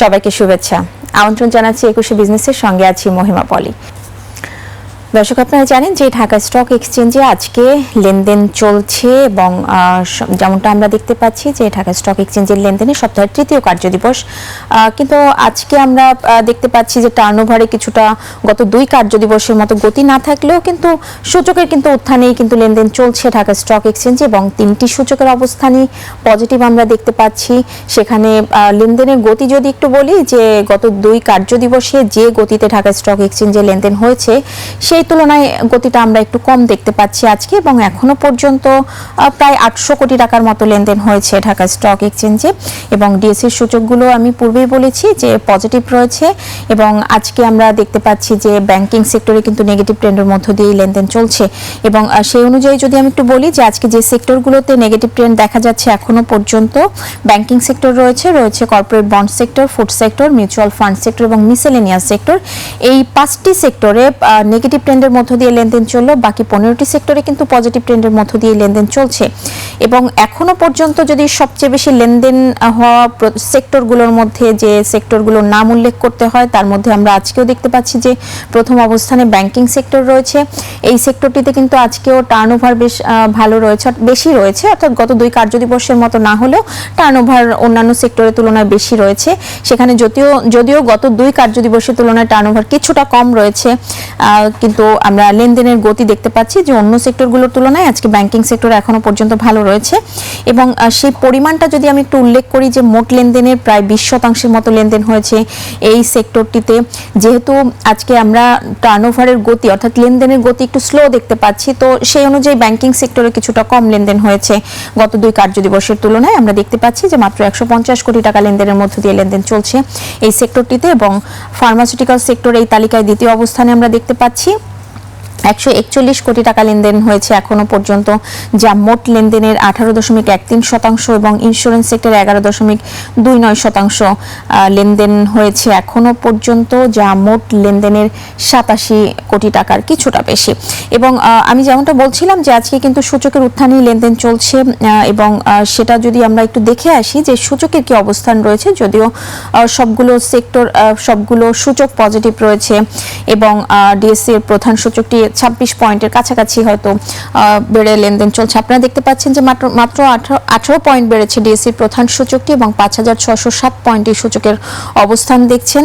সবাইকে শুভেচ্ছা। আমন্ত্রণ জানাচ্ছি 21 বিজনেসের সঙ্গে আছি মহিমা পলি। দর্শক, আপনারা জানেন যে ঢাকা স্টক এক্সচেঞ্জে আজকে লেনদেন চলছে এবং যেমনটা আমরা দেখতে পাচ্ছি যে ঢাকা স্টক এক্সচেঞ্জের লেনদেনে সপ্তাহের তৃতীয় কার্যদিবস, কিন্তু আজকে আমরা দেখতে পাচ্ছি যে টার্নওভারে কিছুটা গত 2 কার্যদিবসের মতো গতি না থাকলেও কিন্তু সূচকের কিন্তু উত্থানেই কিন্তু লেনদেন চলছে ঢাকা স্টক এক্সচেঞ্জে এবং 3টি সূচকের অবস্থানই পজিটিভ আমরা দেখতে পাচ্ছি। সেখানে লেনদেনের গতি যদি একটু বলি, যে গত 2 কার্যদিবসে যে গতিতে ঢাকা স্টক এক্সচেঞ্জে লেনদেন হয়েছে সেই তুলনায় গতিটা আমরা একটু কম দেখতে পাচ্ছি আজকে, এবং এখনো পর্যন্ত প্রায় 800 কোটি টাকার মতো লেনদেন হয়েছে ঢাকা স্টক এক্সচেঞ্জে। এবং ডিএসসির সূচকগুলো আমি পূর্বেই বলেছি যে পজিটিভ রয়েছে, এবং আজকে আমরা দেখতে পাচ্ছি যে ব্যাংকিং সেক্টরে কিন্তু নেগেটিভ ট্রেন্ডের মধ্য দিয়ে লেনদেন চলছে। এবং সেই অনুযায়ী যদি আমি একটু বলি যে আজকে যে সেক্টরগুলোতে নেগেটিভ ট্রেন্ড দেখা যাচ্ছে এখনো পর্যন্ত, ব্যাংকিং সেক্টর রয়েছে corporate bond sector, food sector, mutual fund sector এবং মিসেলেনিয়াস সেক্টর। এই 5টি সেক্টরে নেগেটিভ ট্রেন্ডের মধ্য দিয়ে লেনদেন চললো, বাকি 15টি সেক্টরে কিন্তু পজিটিভ ট্রেন্ডের মধ্য দিয়ে লেনদেন চলছে। এবং এখনো পর্যন্ত যদি সবচেয়ে বেশি লেনদেন হওয়া সেক্টরগুলোর মধ্যে যে সেক্টরগুলোর নাম উল্লেখ করতে হয়, তার মধ্যে আমরা আজকেও দেখতে পাচ্ছি যে প্রথম অবস্থানে ব্যাংকিং সেক্টর রয়েছে। এই সেক্টরটিতে কিন্তু আজকেও টার্নওভার বেশ ভালো রয়েছে, বেশি রয়েছে, অর্থাৎ গত 2 কার্যদিবসের মতো না হলেও টার্নওভার অন্যান্য সেক্টরের তুলনায় বেশি রয়েছে। সেখানে যদিও গত 2 কার্যদিবসের তুলনায় টার্নওভার কিছুটা কম রয়েছে, কিন্তু আমরা লেনদেনের গতি দেখতে পাচ্ছি যে অন্য সেক্টরগুলোর তুলনায় আজকে ব্যাংকিং সেক্টর এখনো পর্যন্ত ভালো রয়েছে। এবং সেই পরিমাণটা যদি আমি একটু উল্লেখ করি যে মোট লেনদেনের প্রায় 20% মতো লেনদেন হয়েছে এই সেক্টরটিতে। যেহেতু আজকে আমরা টার্নওভারের গতি অর্থাৎ লেনদেনের গতি একটু স্লো দেখতে পাচ্ছি, তো সেই অনুযায়ী ব্যাংকিং সেক্টরে কিছুটা কম লেনদেন হয়েছে গত 2 কার্যদিবসের তুলনায়। আমরা দেখতে পাচ্ছি যে মাত্র 150 কোটি টাকা লেনদেনের মধ্য দিয়ে লেনদেন চলছে এই সেক্টরটিতে। এবং ফার্মাসিউটিক্যাল সেক্টর এই তালিকায় দ্বিতীয় অবস্থানে আমরা দেখতে পাচ্ছি। 141 কোটি টাকা লেনদেন হয়েছে এখনো পর্যন্ত, যা মোট লেনদেনের 18.13% এবং ইন্স্যুরেন্স সেক্টরে 11.29% লেনদেন হয়েছে এখনো পর্যন্ত, যা মোট লেনদেনের 87 কোটি টাকার কিছুটা বেশি। এবং আমি যেমনটা বলছিলাম যে আজকে কিন্তু সূচকের উত্থানেই লেনদেন চলছে, এবং সেটা যদি আমরা একটু দেখে আসি যে সূচকের কি অবস্থান রয়েছে। যদিও সবগুলো সূচক পজিটিভ রয়েছে, এবং ডিএসসি এর প্রধান সূচকটি 26 পয়েন্টের কাছাকাছি হয়তো বেড়ে লেনদেন চলছে। আপনারা দেখতে পাচ্ছেন যে মাত্র 18 পয়েন্ট বেড়েছে ডিএসসির প্রধান সূচকটি, এবং 5607 পয়েন্টের সূচকের অবস্থান দেখছেন।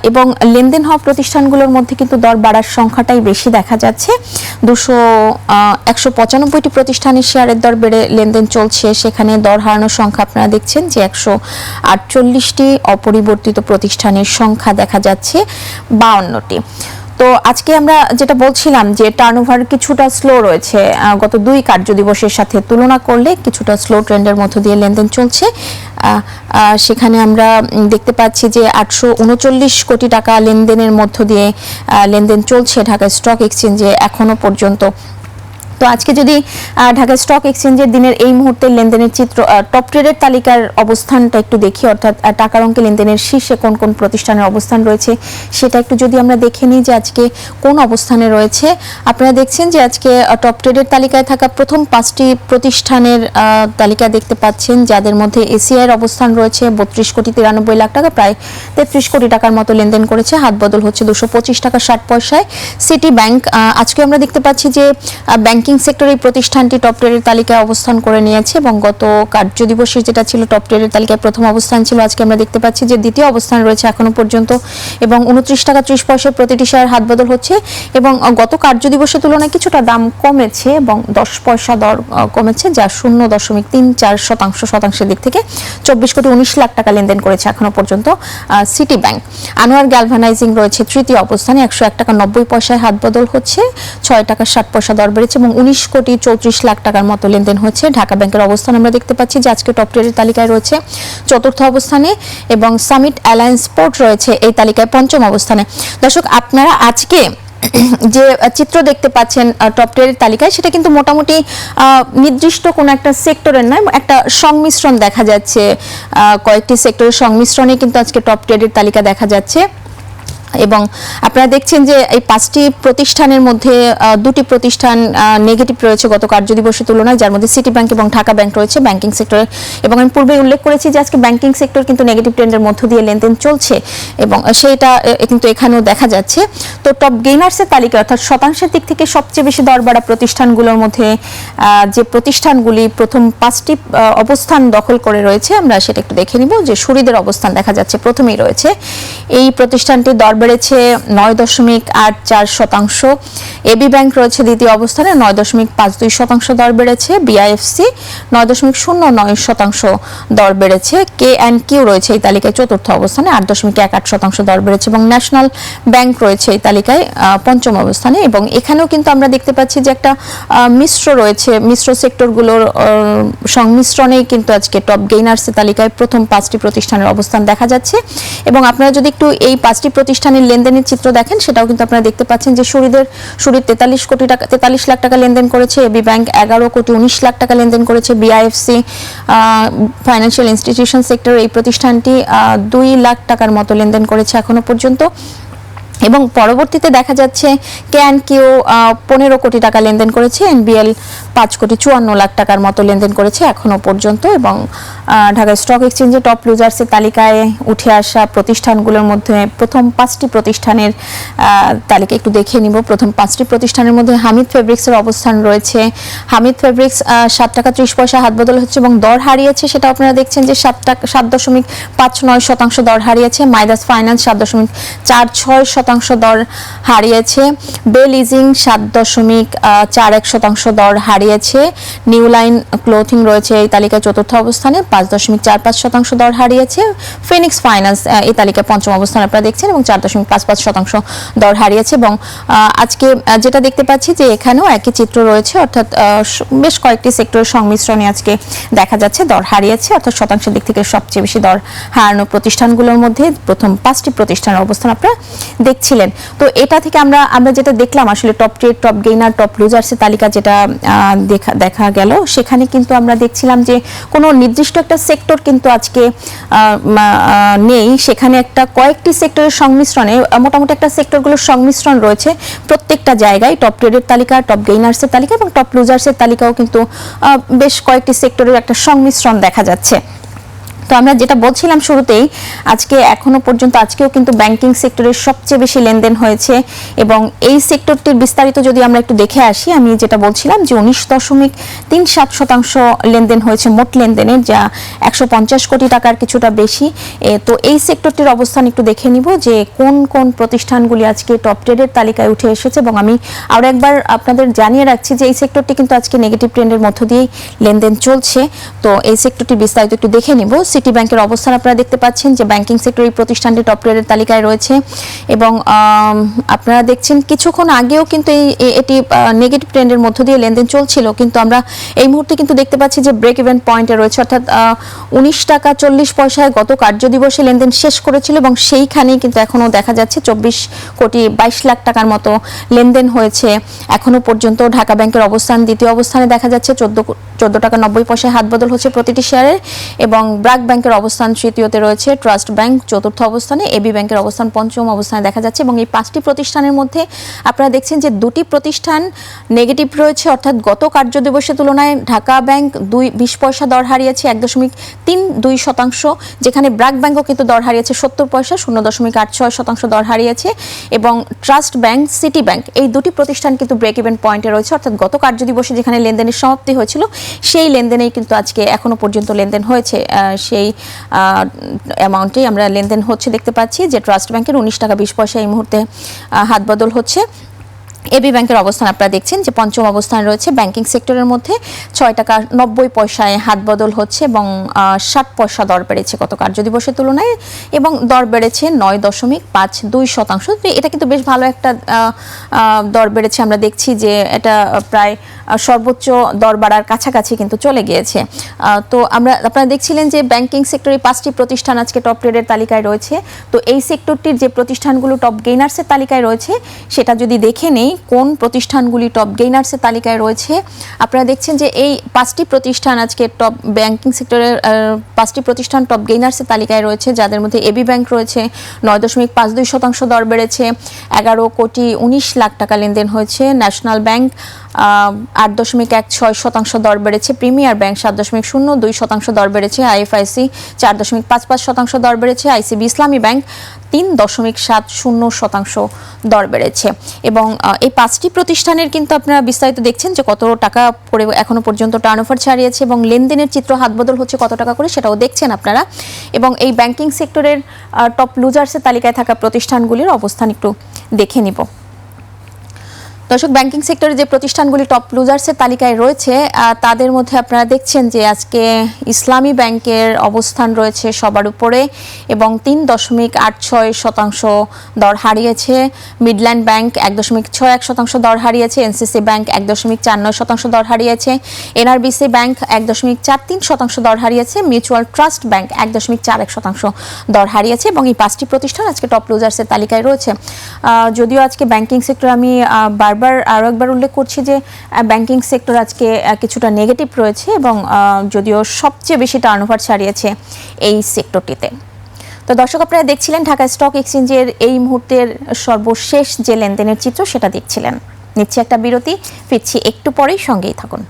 এবং লেনদেন হওয়া প্রতিষ্ঠানগুলোর মধ্যে কিন্তু দর বাড়ার সংখ্যাটাই বেশি দেখা যাচ্ছে। 195টি প্রতিষ্ঠানের শেয়ারের দর বেড়ে লেনদেন চলছে। সেখানে দর হারানোর সংখ্যা আপনারা দেখছেন যে 148টি, অপরিবর্তিত প্রতিষ্ঠানের সংখ্যা দেখা যাচ্ছে 52টি। তো আজকে আমরা যেটা বলছিলাম যে টার্নওভার কিছুটা স্লো রয়েছে, গত 2 কার্যদিবসের সাথে তুলনা করলে কিছুটা স্লো ট্রেন্ডের মধ্য দিয়ে লেনদেন চলছে। সেখানে আমরা দেখতে পাচ্ছি যে 839 কোটি টাকা লেনদেনের মধ্য দিয়ে লেনদেন চলছে ঢাকা স্টক এক্সচেঞ্জে এখনো পর্যন্ত। তো আজকে যদি ঢাকা স্টক এক্সচেঞ্জের দিনের এই মুহূর্তের লেনদেনের চিত্র, টপ ট্রেডের তালিকার অবস্থানটা একটু দেখি, অর্থাৎ টাকার অঙ্কে লেনদেনের শীর্ষে কোন কোন প্রতিষ্ঠানের অবস্থান রয়েছে সেটা একটু যদি আমরা দেখে নিই যে আজকে কোন অবস্থানে রয়েছে। আপনারা দেখছেন যে আজকে টপ ট্রেডের তালিকায় থাকা প্রথম 5টি প্রতিষ্ঠানের তালিকা দেখতে পাচ্ছেন, যাদের মধ্যে এসিআইয়ের অবস্থান রয়েছে 32 কোটি 93 লাখ টাকা, প্রায় 33 কোটি টাকার মতো লেনদেন করেছে, হাত বদল হচ্ছে 225 টাকা 60 পয়সায়। সিটি ব্যাংক আজকে আমরা দেখতে পাচ্ছি যে ব্যাংকিং সেক্টরে এই প্রতিষ্ঠানটি টপ ট্রেডের তালিকায় অবস্থান করে নিয়েছে, এবং গত কার্যদিবসে যেটা ছিল টপ ট্রেডের তালিকায় প্রথম অবস্থান ছিল, আজকে আমরা দেখতে পাচ্ছি যে দ্বিতীয় অবস্থান রয়েছে এখনো পর্যন্ত, এবং 29 টাকা 30 পয়সায় প্রতিটি শেয়ার হাত বদল হচ্ছে। এবং গত কার্যদিবসের তুলনায় কিছুটা দাম কমেছে এবং 10 পয়সা দর কমেছে, যা 0.34% দিক থেকে 24 কোটি 19 লাখ টাকা লেনদেন করেছে এখনো পর্যন্ত সিটি ব্যাংক। আনোয়ার গ্যালভানাইজিং রয়েছে তৃতীয় অবস্থানে, 101 টাকা 90 পয়সায় হাত বদল হচ্ছে, 6 টাকা 60 পয়সা দর বেড়েছে, এবং 19 কোটি 34 লাখ টাকার মতো লেনদেন হচ্ছে। ঢাকা ব্যাংকের অবস্থান আমরা দেখতে পাচ্ছি যে আজকে টপ ট্রেডের তালিকায় রয়েছে 4র্থ অবস্থানে, এবং সামিট অ্যালায়েন্স পোর্ট রয়েছে এই তালিকায় 5ম অবস্থানে। দর্শক, আপনারা আজকে যে চিত্র দেখতে পাচ্ছেন টপ ট্রেডের তালিকায়, সেটা কিন্তু মোটামুটি নির্দিষ্ট কোনো একটা সেক্টরের নয়, একটা সংমিশ্রণ দেখা যাচ্ছে, কয়েকটি সেক্টরের সংমিশ্রণে কিন্তু আজকে টপ ট্রেডের তালিকা দেখা যাচ্ছে। এবং আপনারা দেখছেন যে এই 5টি প্রতিষ্ঠানের মধ্যে 2টি প্রতিষ্ঠান নেগেটিভ রয়েছে গত কার্যদিবসের তুলনায়, যার মধ্যে সিটি ব্যাংক এবং ঢাকা ব্যাংক রয়েছে ব্যাংকিং সেক্টরে। এবং আমি পূর্বে উল্লেখ করেছি যে আজকে ব্যাংকিং সেক্টর কিন্তু নেগেটিভ ট্রেন্ডের মধ্য দিয়ে লেনদেন চলছে এবং সেটা কিন্তু এখানেও দেখা যাচ্ছে। তো টপ গেইনার্সের তালিকা অর্থাৎ শতাংশের দিক থেকে সবচেয়ে বেশি দর বাড়া প্রতিষ্ঠানগুলোর মধ্যে যে প্রতিষ্ঠানগুলি প্রথম 5টি অবস্থান দখল করে রয়েছে আমরা সেটা একটু দেখে নিব। যে শুরুদের অবস্থান দেখা যাচ্ছে প্রথমেই রয়েছে এই প্রতিষ্ঠানটি দর বেড়েছে 9.84%। এবি ব্যাংক রয়েছে দ্বিতীয় অবস্থানে 9.52% দর বেড়েছে। বিআইএফসি 9.09% দর বেড়েছে। K&Q রয়েছে এই তালিকায় চতুর্থ অবস্থানে 8.18% দর বেড়েছে এবং ন্যাশনাল ব্যাংক রয়েছে এই তালিকায় পঞ্চম অবস্থানে। এবং এখানেও কিন্তু আমরা দেখতে পাচ্ছি যে একটা মিশ্র রয়েছে, মিশ্র সেক্টরগুলোর সংমিশ্রণেই কিন্তু আজকে টপ গেইনার্সের তালিকায় প্রথম 5টি প্রতিষ্ঠানের অবস্থান দেখা যাচ্ছে। এবং আপনারা যদি একটু এই 5টি প্রতিষ্ঠানের লেনদেনের চিত্র দেখেন সেটাও কিন্তু আপনারা দেখতে পাচ্ছেন যে শুরুতে 43 লাখ টাকা লেনদেন করেছে। এবি ব্যাংক 11.19 লাখ টাকা লেনদেন করেছে। বিআইএফসি ফাইন্যান্সিয়াল ইনস্টিটিউশন সেক্টর এই প্রতিষ্ঠানটি 2 লাখ টাকার মতো লেনদেন করেছে এখনো পর্যন্ত। এবং পরবর্তীতে দেখা যাচ্ছে K&Q 15 কোটি টাকা লেনদেন করেছে। এনবিএল 5.54 লাখ টাকার মতো লেনদেন করেছে এখনো পর্যন্ত। এবং ঢাকা স্টক এক্সচেঞ্জে টপ লুজার্সের তালিকায় উঠে আসা প্রতিষ্ঠানগুলোর মধ্যে প্রথম 5টি প্রতিষ্ঠানের তালিকা একটু দেখে নিব। প্রথম 5টি প্রতিষ্ঠানের মধ্যে হামিদ ফেব্রিক্সের অবস্থান রয়েছে। হামিদ ফেব্রিক্স 7 টাকা 30 পয়সা হাত বদল হচ্ছে এবং দর হারিয়েছে সেটা আপনারা দেখছেন যে 7.59% দর হারিয়েছে। মাইদাস ফাইন্যান্স 7.46% দর হারিয়েছে। বে লিজিং 7.41% দর হারিয়েছে। নিউ লাইন ক্লোথিং রয়েছে এই তালিকায় চতুর্থ অবস্থানে 5.45% দর হারিয়েছে। ফিনিক্স ফাইন্যান্স এই তালিকায় পঞ্চম অবস্থানে আপনারা দেখছেন এবং 4.55% দর হারিয়েছে। এবং আজকে যেটা দেখতে পাচ্ছি যে এখানেও একই চিত্র রয়েছে, অর্থাৎ বেশ কয়েকটি সেক্টরের সংমিশ্রণে আজকে দেখা যাচ্ছে দর হারিয়েছে, অর্থাৎ শতাংশের দিক থেকে সবচেয়ে বেশি দর হারানো প্রতিষ্ঠানগুলোর মধ্যে প্রথম 5টি প্রতিষ্ঠানের অবস্থান আপনারা দেখছিলেন। তো এটা থেকে আমরা যেটা দেখলাম আসলে top trade, top gainer, top লুজার্সের তালিকা যেটা দেখা গেল সেখানে কিন্তু আমরা দেখছিলাম যে কোনো নির্দিষ্ট একটা সেক্টর কিন্তু আজকে নেই, সেখানে একটা কয়েকটি সেক্টরের সংমিশ্রণে মোটামুটি একটা সেক্টরগুলোর সংমিশ্রণ রয়েছে প্রত্যেকটা জায়গায়। টপ ট্রেডের তালিকা, টপ গেইনার্সের তালিকা এবং টপ লুজার্সের তালিকাও কিন্তু বেশ কয়েকটি সেক্টরের একটা সংমিশ্রণ দেখা যাচ্ছে। তো আমরা যেটা বলছিলাম শুরুতেই, আজকে এখনো পর্যন্ত আজকেও কিন্তু ব্যাংকিং সেক্টরের সবচেয়ে বেশি লেনদেন হয়েছে এবং এই সেক্টরটির বিস্তারিত যদি আমরা একটু দেখে আসি, আমি যেটা বলছিলাম যে 19.37% লেনদেন হয়েছে মোট লেনদেনের, যা 150 কোটি টাকার কিছুটা বেশি। তো এই সেক্টরটির অবস্থান একটু দেখে নিব যে কোন কোন প্রতিষ্ঠানগুলি আজকে টপ ট্রেডের তালিকায় উঠে এসেছে। এবং আমি আরও একবার আপনাদের জানিয়ে রাখছি যে এই সেক্টরটি কিন্তু আজকে নেগেটিভ ট্রেন্ডের মধ্য দিয়েই লেনদেন চলছে। তো এই সেক্টরটির বিস্তারিত একটু দেখে নিব। সিটি ব্যাংকের অবস্থান আপনারা দেখতে পাচ্ছেন যে ব্যাংকিং সেক্টর এই প্রতিষ্ঠানটি টপ ট্রেডের তালিকায় রয়েছে এবং আপনারা দেখছেন কিছুক্ষণ আগেও কিন্তু এটি নেগেটিভ ট্রেন্ডের মধ্য দিয়ে লেনদেন চলছিল, কিন্তু আমরা এই মুহূর্তে কিন্তু দেখতে পাচ্ছি যে ব্রেক ইভেন পয়েন্টে রয়েছে, অর্থাৎ 19 টাকা 40 পয়সায় গত কার্যদিবসে লেনদেন শেষ করেছিল এবং সেইখানেই কিন্তু এখনো দেখা যাচ্ছে 24.22 লাখ টাকার মতো লেনদেন হয়েছে এখনো পর্যন্ত। ঢাকা ব্যাংকের অবস্থান দ্বিতীয় অবস্থানে দেখা যাচ্ছে 14 টাকা 90 পয়সায় হাত বদল হচ্ছে প্রতিটি শেয়ারের। এবং ব্র্যাক ব্যাংকের অবস্থান তৃতীয়তে রয়েছে, ট্রাস্ট ব্যাংক চতুর্থ অবস্থানে, এবি ব্যাংকের অবস্থান পঞ্চম অবস্থানে দেখা যাচ্ছে। এবং এই 5টি প্রতিষ্ঠানের মধ্যে আপনারা দেখছেন যে 2টি প্রতিষ্ঠান নেগেটিভ রয়েছে, অর্থাৎ গত কার্যদিবসের তুলনায় ঢাকা ব্যাংক 20 পয়সা দর হারিয়েছে 1.32%, যেখানে ব্র্যাক ব্যাংকও কিন্তু দর হারিয়েছে 70 পয়সা 0.86% দর হারিয়েছে। এবং ট্রাস্ট ব্যাংক, সিটি ব্যাংক এই 2টি প্রতিষ্ঠান কিন্তু ব্রেক ইভেন পয়েন্টে রয়েছে, অর্থাৎ গত কার্যদিবসে যেখানে লেনদেনের সমাপ্তি হয়েছিল সেই লেনদেনেই কিন্তু আজকে এখনো পর্যন্ত লেনদেন হয়েছে, সেই অ্যামাউন্টেই আমরা লেনদেন হচ্ছে দেখতে পাচ্ছি যে ট্রাস্ট ব্যাংকের 19 টাকা 20 পয়সা এই মুহূর্তে হাত বদল হচ্ছে। এবি ব্যাংকের অবস্থান আপনারা দেখছেন যে পঞ্চম অবস্থানে রয়েছে ব্যাংকিং সেক্টরের মধ্যে, 6 টাকা 90 পয়সায় হাত বদল হচ্ছে এবং 60 পয়সা দর বেড়েছে গত কার্যদিবসের তুলনায় এবং দর বেড়েছে 9.52%। এটা কিন্তু বেশ ভালো একটা দর বেড়েছে, আমরা দেখছি যে এটা প্রায় সর্বোচ্চ দর বাড়ার কাছাকাছি কিন্তু চলে গিয়েছে। তো আপনারা দেখছিলেন যে ব্যাংকিং সেক্টরে 5টি প্রতিষ্ঠান আজকে টপ ট্রেডের তালিকায় রয়েছে। তো এই সেক্টরটির যে প্রতিষ্ঠানগুলো টপ গেইনার্সের তালিকায় রয়েছে সেটা যদি দেখে নেই, কোন প্রতিষ্ঠানগুলি টপ গেইনার্সের তালিকায় রয়েছে। আপনারা দেখছেন যে এই 5টি প্রতিষ্ঠান আজকে টপ ব্যাংকিং সেক্টরের 5টি প্রতিষ্ঠান টপ গেইনার্সের তালিকায় রয়েছে, যাদের মধ্যে এবি ব্যাংক রয়েছে 9.52% দর বেড়েছে, 11,19,00,000 টাকা লেনদেন হয়েছে। ন্যাশনাল ব্যাংক 8.16% দর বেড়েছে, প্রিমিয়ার ব্যাংক 7.02% দর বেড়েছে, আইএফআইসি 4.55% দর বেড়েছে, আইসিবি ইসলামী ব্যাংক 3.70% দর বেড়েছে। এবং এই 5টি প্রতিষ্ঠানের কিন্তু আপনারা বিস্তারিত দেখছেন যে কত টাকা করে এখনো পর্যন্ত টার্নওভার ছাড়িয়েছে এবং লেনদেনের চিত্র হাতবদল হচ্ছে কত টাকা করে সেটাও দেখছেন আপনারা। এবং এই ব্যাংকিং সেক্টরের টপ লুজার্সের তালিকায় থাকা প্রতিষ্ঠানগুলির অবস্থান একটু দেখে নিব। দর্শক, ব্যাংকিং সেক্টরে যে প্রতিষ্ঠানগুলি টপ লুজার্সের তালিকায় রয়েছে তাদের মধ্যে আপনারা দেখছেন যে আজকে ইসলামী ব্যাংকের অবস্থান রয়েছে সবার উপরে এবং 3.86% দর হারিয়েছে। মিডল্যান্ড ব্যাংক 1.61% দর হারিয়েছে, এনসিসি ব্যাংক 1.49% দর হারিয়েছে, এনআরবিসি ব্যাংক 1.43% দর হারিয়েছে, মিউচুয়াল ট্রাস্ট ব্যাংক 1.41% দর হারিয়েছে। এবং এই 5টি প্রতিষ্ঠান আজকে টপ লুজার্সের তালিকায় রয়েছে। যদিও আজকে ব্যাংকিং সেক্টর আমি আরও একবার উল্লেখ করছি যে ব্যাংকিং সেক্টর আজকে কিছুটা নেগেটিভ রয়েছে এবং যদিও সবচেয়ে বেশি টার্নওভার ছাড়িয়েছে এই সেক্টরটিতে। তো দর্শক, আপনারা দেখছিলেন ঢাকা স্টক এক্সচেঞ্জের এই মুহূর্তের সর্বশেষ যে লেনদেনের চিত্র সেটা দেখছিলেন। নিচ্ছি একটা বিরতি, ফিরছি একটু পরেই, সঙ্গেই থাকুন।